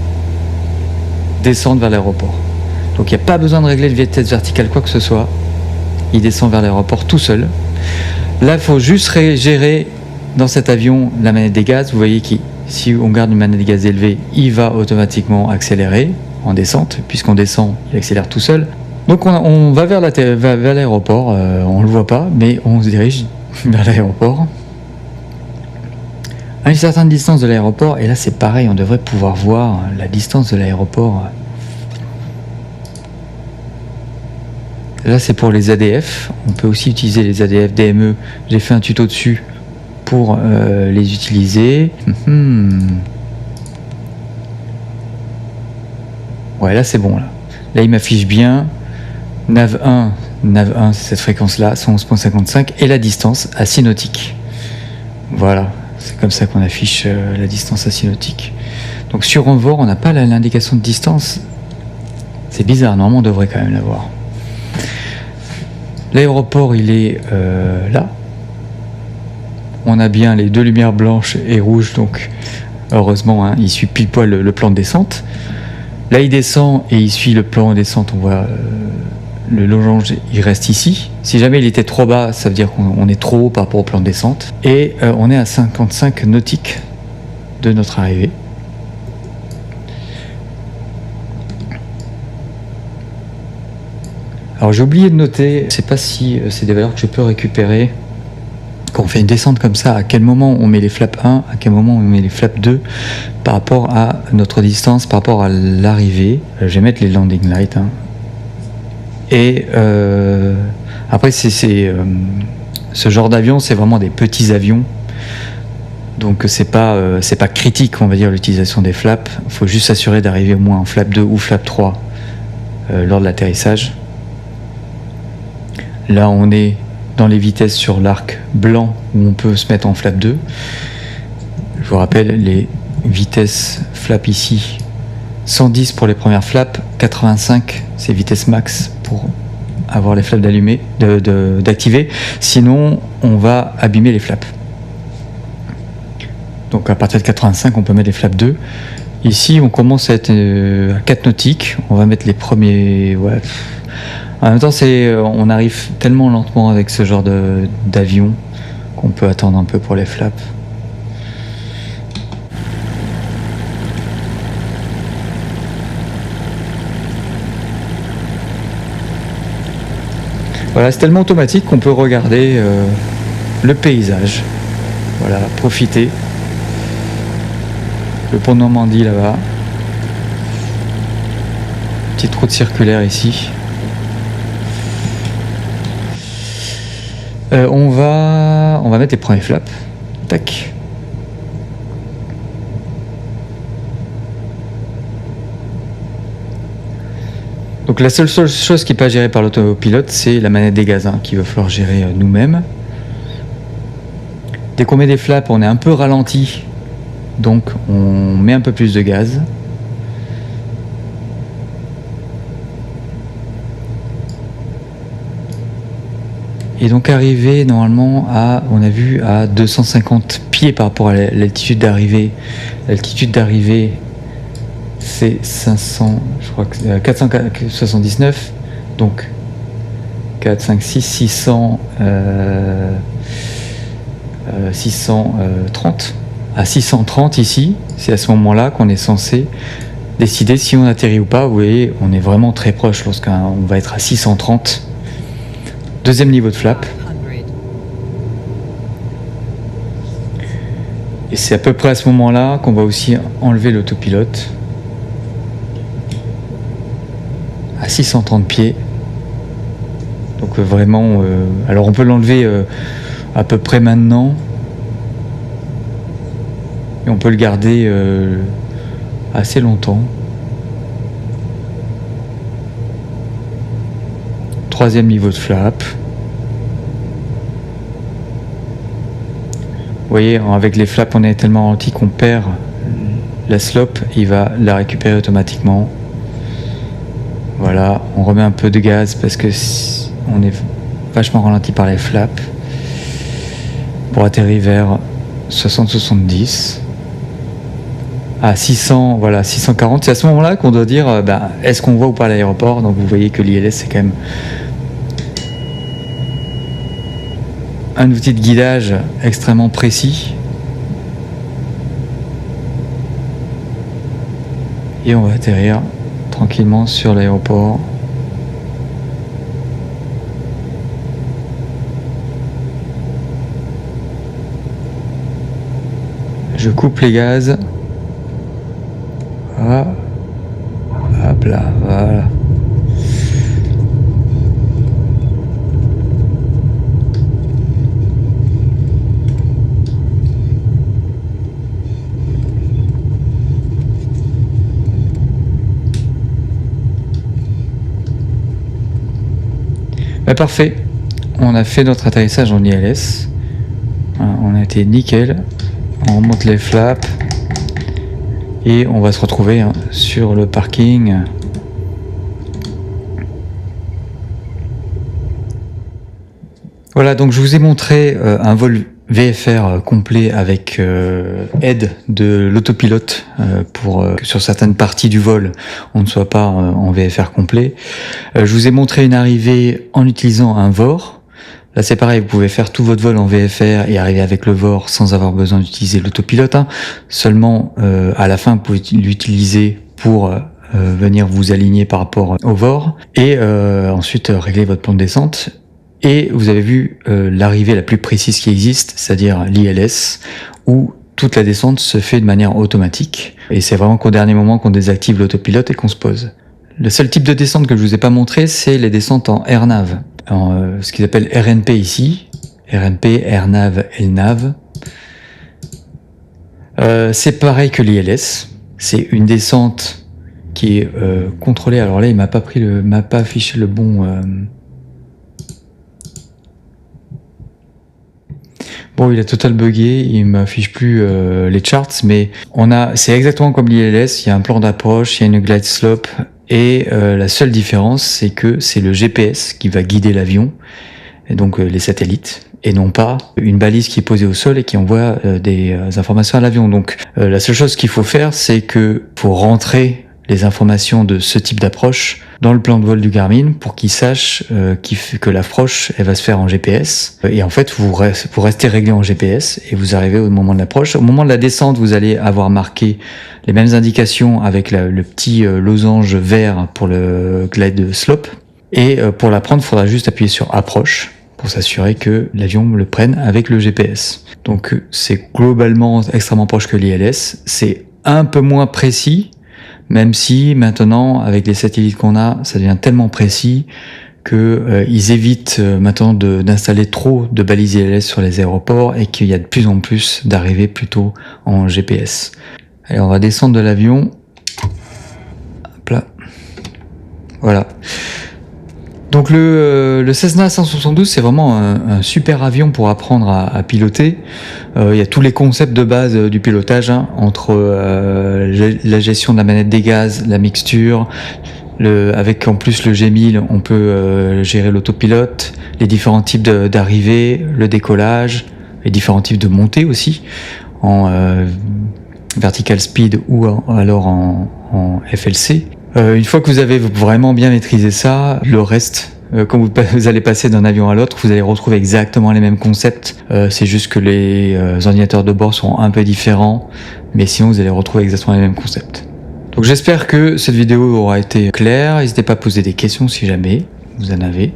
descendre vers l'aéroport. Donc il n'y a pas besoin de régler de vitesse verticale, quoi que ce soit. Il descend vers l'aéroport tout seul. Là, il faut juste gérer dans cet avion la manette des gaz. Vous voyez que si on garde une manette des gaz élevée, il va automatiquement accélérer en descente. Puisqu'on descend, il accélère tout seul. Donc on va vers l'aéroport. On ne le voit pas, mais on se dirige vers l'aéroport. À une certaine distance de l'aéroport, et là c'est pareil, on devrait pouvoir voir la distance de l'aéroport. Là c'est pour les ADF, on peut aussi utiliser les ADF DME, j'ai fait un tuto dessus pour les utiliser. Ouais, là c'est bon, là il m'affiche bien nav 1 c'est cette fréquence là, 111.55, et la distance à 6 nautiques. Voilà. C'est comme ça qu'on affiche la distance asynotique. Donc sur Envor, on n'a pas l'indication de distance. C'est bizarre, normalement on devrait quand même l'avoir. L'aéroport, il est là. On a bien les deux lumières blanches et rouges, donc heureusement, hein, il suit pile poil le plan de descente. Là, il descend et il suit le plan de descente. On voit le losange, il reste ici. Si jamais il était trop bas, ça veut dire qu'on est trop haut par rapport au plan de descente. Et on est à 55 nautiques de notre arrivée. Alors j'ai oublié de noter, je ne sais pas si c'est des valeurs que je peux récupérer. Quand on fait une descente comme ça, à quel moment on met les flaps 1, à quel moment on met les flaps 2 par rapport à notre distance, par rapport à l'arrivée. Je vais mettre les landing lights. Hein. Et après, ce genre d'avion, c'est vraiment des petits avions. Donc c'est pas critique, on va dire, l'utilisation des flaps. Il faut juste s'assurer d'arriver au moins en flap 2 ou flap 3 lors de l'atterrissage. Là, on est dans les vitesses sur l'arc blanc où on peut se mettre en flap 2. Je vous rappelle les vitesses flap ici. 110 pour les premières flaps, 85 c'est vitesse max pour avoir les flaps d'activer. Sinon, on va abîmer les flaps. Donc à partir de 85, on peut mettre les flaps 2. Ici, on commence à être à 4 nautiques. On va mettre les premiers... Ouais. En même temps, on arrive tellement lentement avec ce genre d'avion qu'on peut attendre un peu pour les flaps. Voilà, c'est tellement automatique qu'on peut regarder le paysage. Voilà, profiter. Le pont de Normandie là-bas. Petite route circulaire ici. On va mettre les premiers flaps. Tac. Donc la seule chose qui n'est pas gérée par l'autopilote, c'est la manette des gaz, hein, qu'il va falloir gérer nous-mêmes. Dès qu'on met des flaps, on est un peu ralenti, donc on met un peu plus de gaz. Et donc arrivé normalement à, on a vu, à 250 pieds par rapport à l'altitude d'arrivée. L'altitude d'arrivée, c'est 500, je crois que 479. Donc 4, 5, 6, 600, 630. À 630 ici, c'est à ce moment-là qu'on est censé décider si on atterrit ou pas. Vous voyez, on est vraiment très proche lorsqu'on va être à 630. Deuxième niveau de flap. Et c'est à peu près à ce moment-là qu'on va aussi enlever l'autopilote. À 630 pieds. Donc vraiment, alors on peut l'enlever à peu près maintenant. Et on peut le garder assez longtemps. Troisième niveau de flap. Vous voyez, avec les flaps, on est tellement ralenti qu'on perd la slope. Il va la récupérer automatiquement. Voilà, on remet un peu de gaz parce que on est vachement ralenti par les flaps. Pour atterrir vers 60-70. À 600, voilà, 640. C'est à ce moment-là qu'on doit dire est-ce qu'on voit ou pas l'aéroport. Donc vous voyez que l'ILS, c'est quand même un outil de guidage extrêmement précis. Et on va atterrir tranquillement sur l'aéroport. Je coupe les gaz. Ah. Hop là, voilà. Parfait. On a fait notre atterrissage en ILS. On a été nickel. On remonte les flaps. Et on va se retrouver sur le parking. Voilà, donc je vous ai montré un vol VFR complet avec aide de l'autopilote pour que sur certaines parties du vol, on ne soit pas en VFR complet. Je vous ai montré une arrivée en utilisant un VOR. Là c'est pareil, vous pouvez faire tout votre vol en VFR et arriver avec le VOR sans avoir besoin d'utiliser l'autopilote. Seulement à la fin vous pouvez l'utiliser pour venir vous aligner par rapport au VOR et ensuite régler votre plan de descente. Et vous avez vu l'arrivée la plus précise qui existe, c'est-à-dire l'ILS, où toute la descente se fait de manière automatique. Et c'est vraiment qu'au dernier moment qu'on désactive l'autopilote et qu'on se pose. Le seul type de descente que je vous ai pas montré, c'est les descentes en AirNav. Ce qu'ils appellent RNP ici. RNP, AirNav, LNav. C'est pareil que l'ILS. C'est une descente qui est contrôlée. Alors là, il m'a pas affiché le bon... Bon, il a total bugué, il m'affiche plus les charts, mais c'est exactement comme l'ILS, il y a un plan d'approche, il y a une glide slope, et la seule différence, c'est que c'est le GPS qui va guider l'avion, et donc les satellites, et non pas une balise qui est posée au sol et qui envoie des informations à l'avion. Donc la seule chose qu'il faut faire, c'est que faut rentrer les informations de ce type d'approche dans le plan de vol du Garmin pour qu'il sache que l'approche elle va se faire en GPS. Et en fait, vous restez réglé en GPS et vous arrivez au moment de l'approche. Au moment de la descente, vous allez avoir marqué les mêmes indications avec le petit losange vert pour le glide slope. Et pour la prendre, il faudra juste appuyer sur approche pour s'assurer que l'avion le prenne avec le GPS. Donc c'est globalement extrêmement proche que l'ILS. C'est un peu moins précis, même si maintenant, avec les satellites qu'on a, ça devient tellement précis que ils évitent maintenant d'installer trop de balises ILS sur les aéroports et qu'il y a de plus en plus d'arrivées plutôt en GPS. Allez, on va descendre de l'avion. Hop là. Voilà. Donc le Cessna 172, c'est vraiment un super avion pour apprendre à piloter. Il y a tous les concepts de base du pilotage, entre la gestion de la manette des gaz, la mixture, Avec en plus le G1000, on peut gérer l'autopilote, les différents types d'arrivée, le décollage, les différents types de montée aussi, en vertical speed ou alors en FLC. Une fois que vous avez vraiment bien maîtrisé ça, le reste, quand vous allez passer d'un avion à l'autre, vous allez retrouver exactement les mêmes concepts. C'est juste que les ordinateurs de bord sont un peu différents, mais sinon vous allez retrouver exactement les mêmes concepts. Donc j'espère que cette vidéo aura été claire. N'hésitez pas à poser des questions si jamais vous en avez.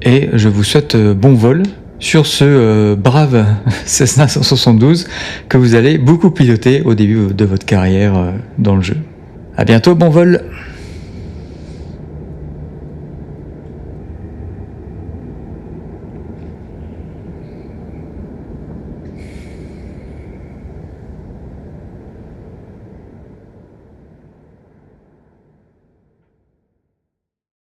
Et je vous souhaite bon vol sur ce brave Cessna 172 que vous allez beaucoup piloter au début de votre carrière dans le jeu. À bientôt, bon vol!